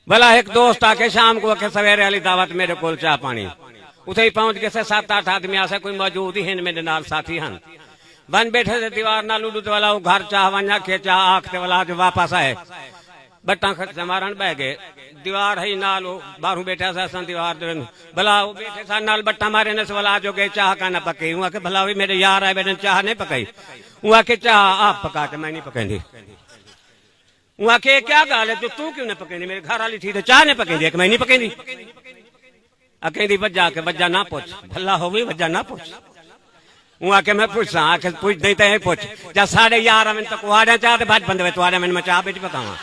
भला एक दोस्त आके शाम को आके सवेरे वाली दावत मेरे को चाह पानी उथे ही पहुंच गए 7-8 आदमी आसे कोई मौजूद ही हैं मेरे नाल साथी हैं बन बैठे थे दीवार नाल उड़ते वाला वो घर चाह वना के चाह आखते वाला जो वापस आए बट्टा खर्च मारन बह गए दीवार है नाल बाहरों बैठा सा दीवार भला वो बैठे सा नाल बट्टा मारे ने सवाल जो गए चाह का ना पकई हुआ के भला भी मेरे यार है बेटे चाह नहीं पकई हुआ के चाह आप पका के मैं नहीं पकड़ी वहां के क्या गाल है जो तू क्यों नहीं पकड़ी मेरे घर वाली थी तो चाह नहीं पकड़ी मैं नहीं पकड़ी अकेली वजह के वजह ना पूछ भला हो गई वजह ना पूछ वहां के मैं पूछा आके पूछ नहीं तो पूछ जा 11:30 मिनट तक आ चाह बाज बंद हुए तुम्हारे मैं चाह बेच पकावा